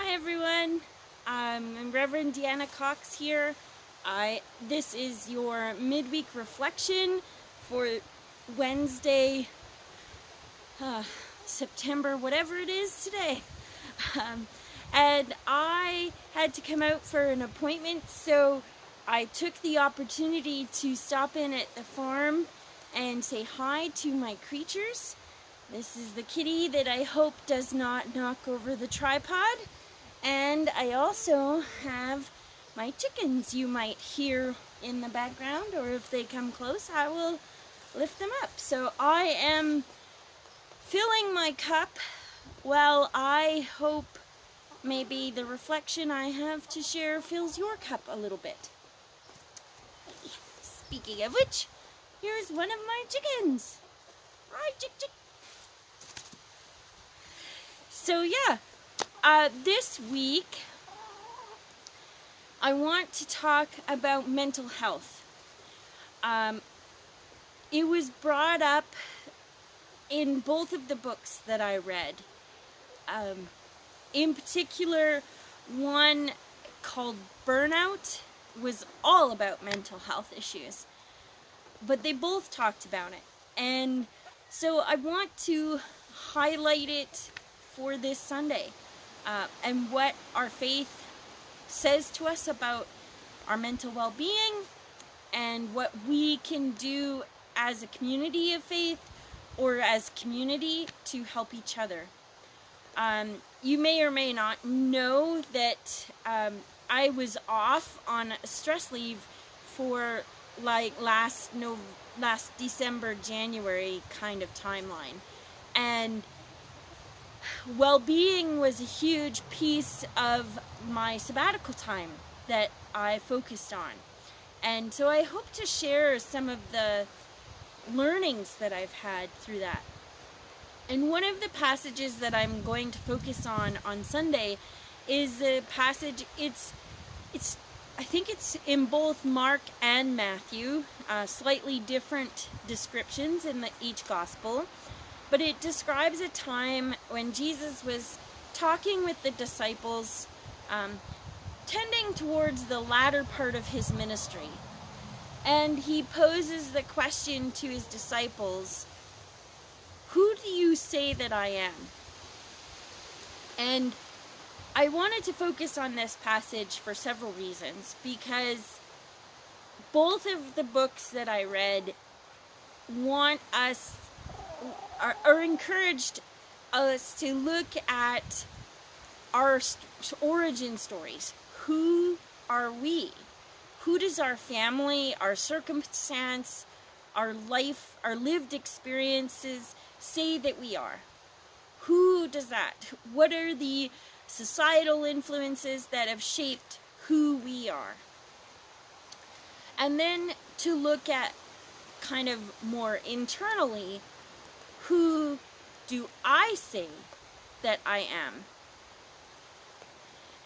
Hi everyone, I'm Rev Deanna here. This is your midweek reflection for Wednesday, September, whatever it is today. And I had to come out for an appointment, so I took the opportunity to stop in at the farm and say hi to my creatures. This is the kitty that I hope does not knock over the tripod. And I also have my chickens you might hear in the background, or if they come close, I will lift them up. So I am filling my cup. Well, I hope maybe the reflection I have to share fills your cup a little bit. Speaking of which, here's one of my chickens. Right, chick, chick. So yeah. This week, I want to talk about mental health. It was brought up in both of the books that I read. In particular, one called Burnout was all about mental health issues, but they both talked about it. And so I want to highlight it for this Sunday. And what our faith says to us about our mental well-being and what we can do as a community of faith or as community to help each other. You may or may not know that I was off on stress leave for like last December, January kind of timeline. And well-being was a huge piece of my sabbatical time that I focused on. And so I hope to share some of the learnings that I've had through that. And one of the passages that I'm going to focus on Sunday is a passage, I think it's in both Mark and Matthew, slightly different descriptions in each gospel. But it describes a time when Jesus was talking with the disciples, tending towards the latter part of his ministry. And he poses the question to his disciples, "Who do you say that I am?" And I wanted to focus on this passage for several reasons, because both of the books that I read are encouraged us to look at our origin stories. Who are we? Who does our family, our circumstance, our life, our lived experiences say that we are? Who does that? What are the societal influences that have shaped who we are? And then to look at kind of more internally, who do I say that I am?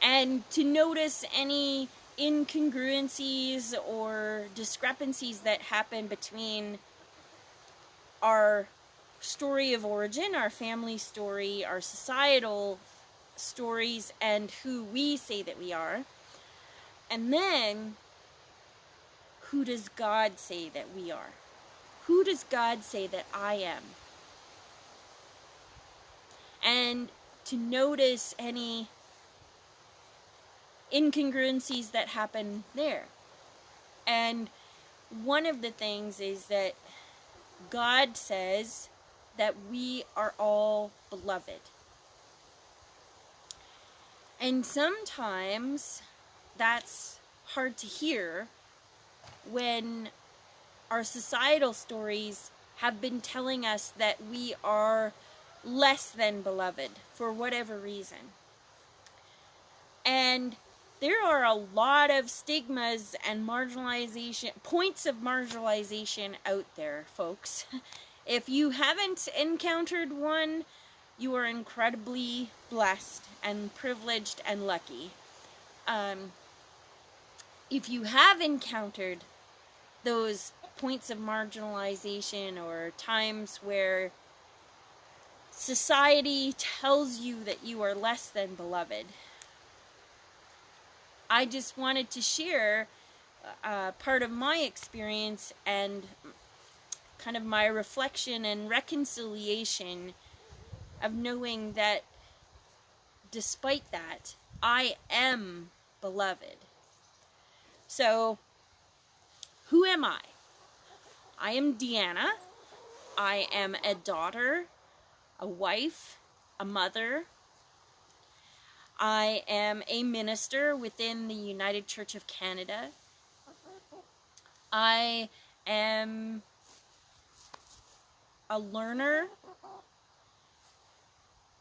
And to notice any incongruencies or discrepancies that happen between our story of origin, our family story, our societal stories, and who we say that we are. And then, who does God say that we are? Who does God say that I am? And to notice any incongruencies that happen there. And one of the things is that God says that we are all beloved. And sometimes that's hard to hear when our societal stories have been telling us that we are less than beloved for whatever reason. And there are a lot of stigmas and points of marginalization out there, folks. If you haven't encountered one, you are incredibly blessed and privileged and lucky. If you have encountered those points of marginalization or times where society tells you that you are less than beloved, I just wanted to share part of my experience and kind of my reflection and reconciliation of knowing that despite that, I am beloved. So, who am I? I am Deanna. I am a daughter, a wife, a mother. I am a minister within the United Church of Canada. I am a learner.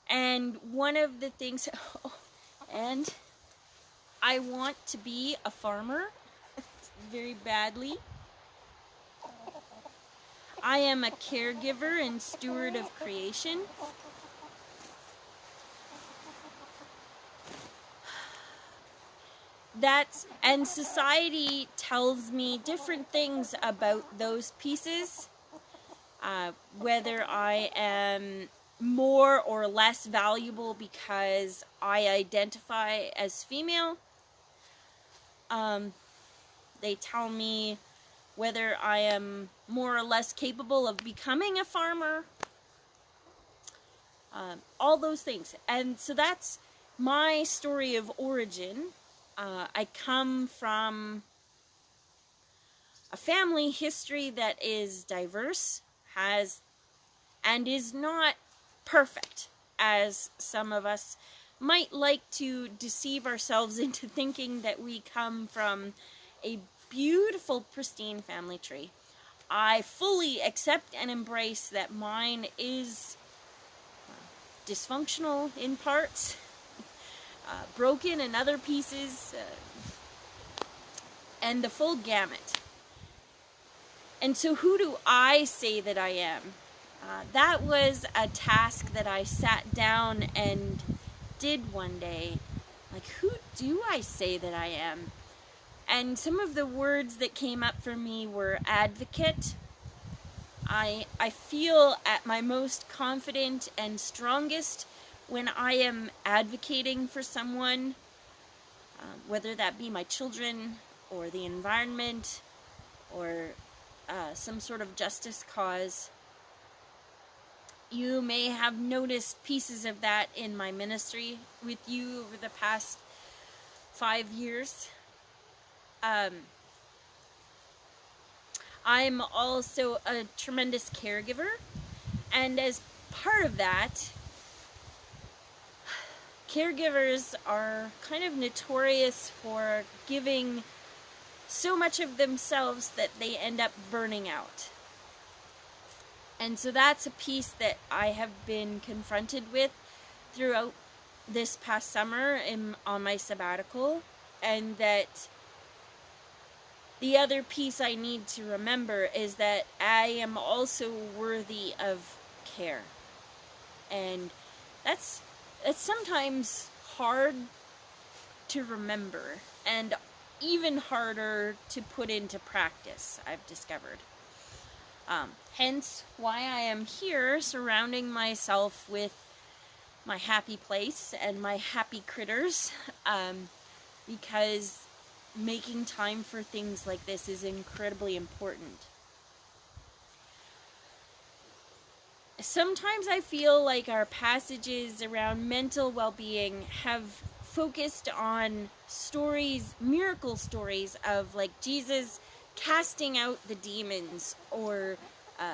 And one of the things, and I want to be a farmer very badly. I am a caregiver and steward of creation. And society tells me different things about those pieces, whether I am more or less valuable because I identify as female. They tell me whether I am more or less capable of becoming a farmer. All those things. And so that's my story of origin. I come from a family history that is diverse, and is not perfect, as some of us might like to deceive ourselves into thinking that we come from a beautiful, pristine family tree. I fully accept and embrace that mine is dysfunctional in parts, broken in other pieces, and the full gamut. And so who do I say that I am? That was a task that I sat down and did one day. Like, who do I say that I am? And some of the words that came up for me were advocate. I feel at my most confident and strongest when I am advocating for someone, whether that be my children or the environment or some sort of justice cause. You may have noticed pieces of that in my ministry with you over the past 5 years. I'm also a tremendous caregiver, and as part of that, caregivers are kind of notorious for giving so much of themselves that they end up burning out. And so that's a piece that I have been confronted with throughout this past summer on my sabbatical, and that the other piece I need to remember is that I am also worthy of care. And that's sometimes hard to remember, and even harder to put into practice, I've discovered. Hence why I am here surrounding myself with my happy place and my happy critters, because making time for things like this is incredibly important. Sometimes I feel like our passages around mental well-being have focused on stories, miracle stories of like Jesus casting out the demons or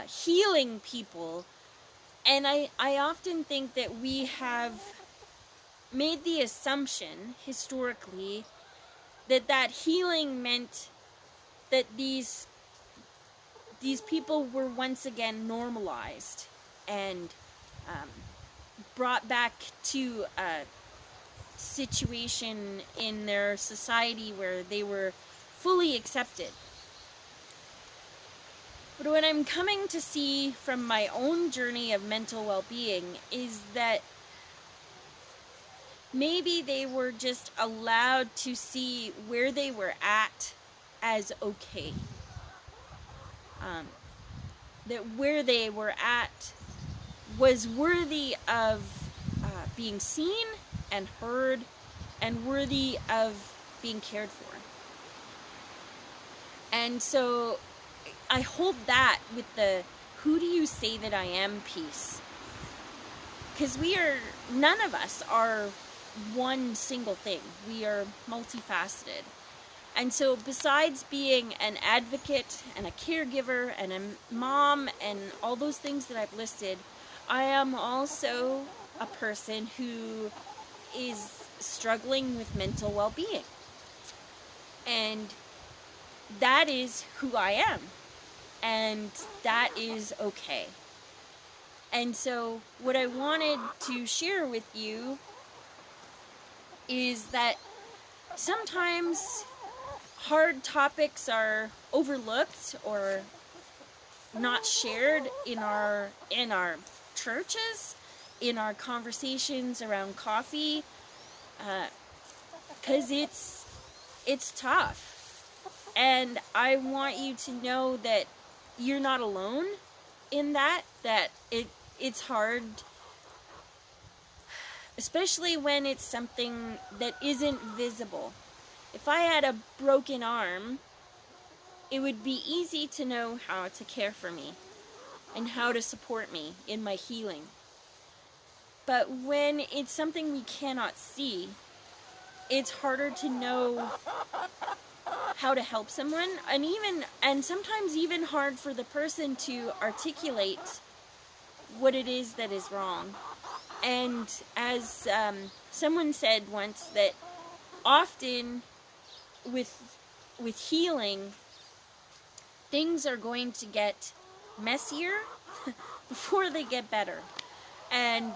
healing people. And I often think that we have made the assumption historically that healing meant that these people were once again normalized and brought back to a situation in their society where they were fully accepted. But what I'm coming to see from my own journey of mental well-being is that maybe they were just allowed to see where they were at as okay. That where they were at was worthy of being seen and heard, and worthy of being cared for. And so I hold that with the who do you say that I am piece. Because none of us are one single thing. We are multifaceted. And so besides being an advocate and a caregiver and a mom and all those things that I've listed, I am also a person who is struggling with mental well-being. And that is who I am. And that is okay. And so what I wanted to share with you is that sometimes hard topics are overlooked or not shared in our churches, in our conversations around coffee, because it's tough. And I want you to know that you're not alone in that it's hard, especially when it's something that isn't visible. If I had a broken arm, it would be easy to know how to care for me and how to support me in my healing. But when it's something we cannot see, it's harder to know how to help someone, and sometimes even hard for the person to articulate what it is that is wrong. And as someone said once, that often with healing, things are going to get messier before they get better. And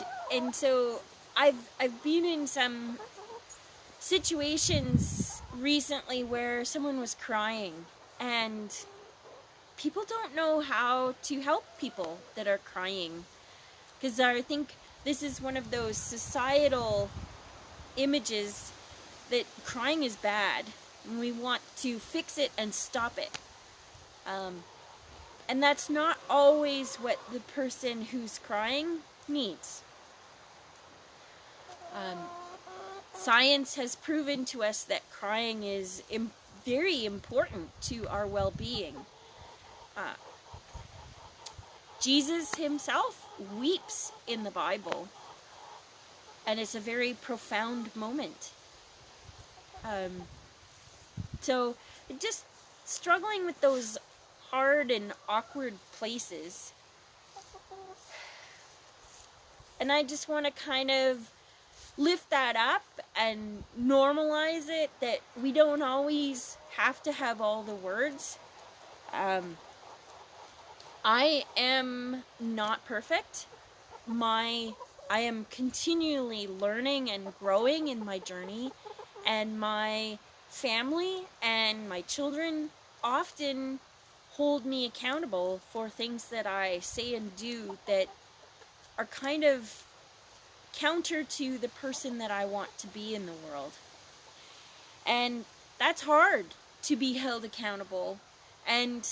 so I've been in some situations recently where someone was crying, and people don't know how to help people that are crying, because I think this is one of those societal images that crying is bad and we want to fix it and stop it, and that's not always what the person who's crying needs. Science has proven to us that crying is very important to our well-being. Jesus himself weeps in the Bible, and it's a very profound moment. So just struggling with those hard and awkward places. And I just want to kind of lift that up and normalize it, that we don't always have to have all the words. I am not perfect. I am continually learning and growing in my journey, and my family and my children often hold me accountable for things that I say and do that are kind of counter to the person that I want to be in the world. And that's hard, to be held accountable, and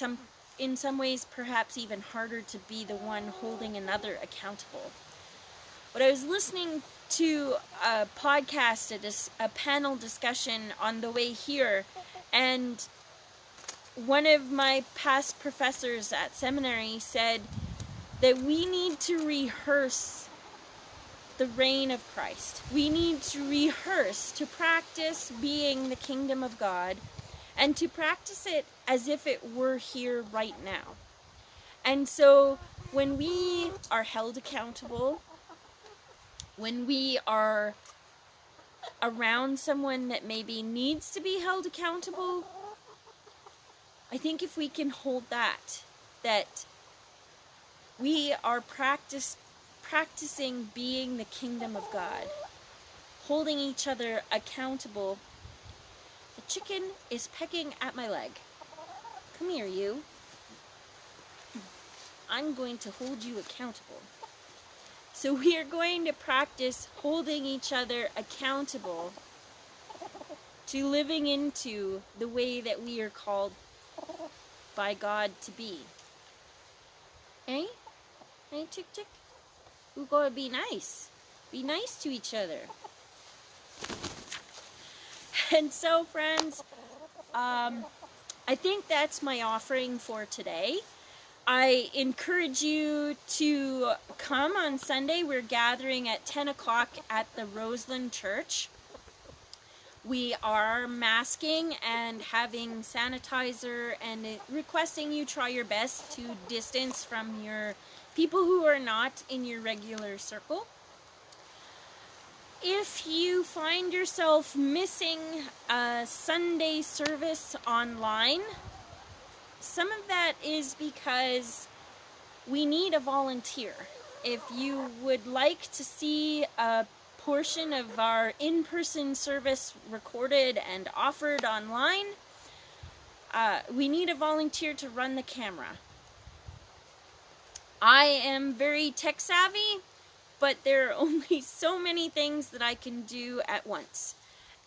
in some ways perhaps even harder to be the one holding another accountable. But I was listening to a podcast, a panel discussion on the way here, and one of my past professors at seminary said that we need to rehearse the reign of Christ. We need to rehearse, to practice being the kingdom of God, and to practice it as if it were here right now. And so when we are held accountable, when we are around someone that maybe needs to be held accountable, I think if we can hold that we are practicing being the kingdom of God, holding each other accountable. The chicken is pecking at my leg. Come here, you. I'm going to hold you accountable. So we are going to practice holding each other accountable to living into the way that we are called by God to be. Eh? Hey, chick chick? We're going to be nice. Be nice to each other. And so, friends, I think that's my offering for today. I encourage you to come on Sunday. We're gathering at 10 o'clock at the Roseland Church. We are masking and having sanitizer and requesting you try your best to distance from your people who are not in your regular circle. If you find yourself missing a Sunday service online, some of that is because we need a volunteer. If you would like to see a portion of our in-person service recorded and offered online, we need a volunteer to run the camera. I am very tech savvy, but there are only so many things that I can do at once.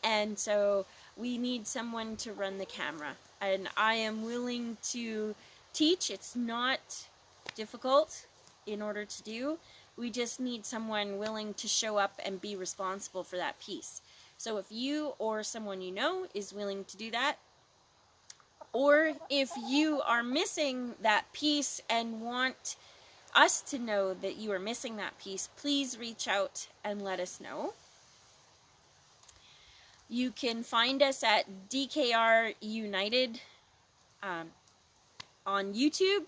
And so we need someone to run the camera. And I am willing to teach. It's not difficult in order to do. We just need someone willing to show up and be responsible for that piece. So if you or someone you know is willing to do that, or if you are missing that piece and want us to know that you are missing that piece, please reach out and let us know. You can find us at DKR United on YouTube.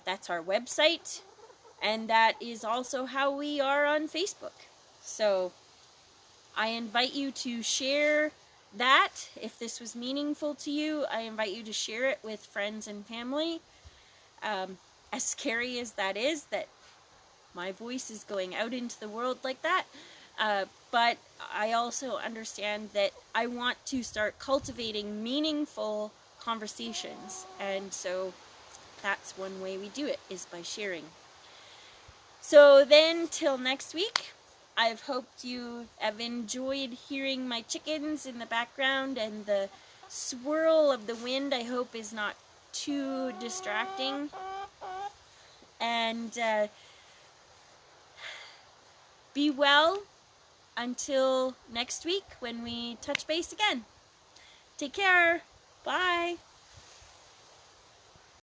That's our website. And that is also how we are on Facebook. So I invite you to share that. If this was meaningful to you, I invite you to share it with friends and family. As scary as that is, that my voice is going out into the world like that. But I also understand that I want to start cultivating meaningful conversations. And so that's one way we do it, is by sharing. So then, till next week, I've hoped you have enjoyed hearing my chickens in the background, and the swirl of the wind, I hope, is not too distracting. And be well until next week when we touch base again. Take care. Bye.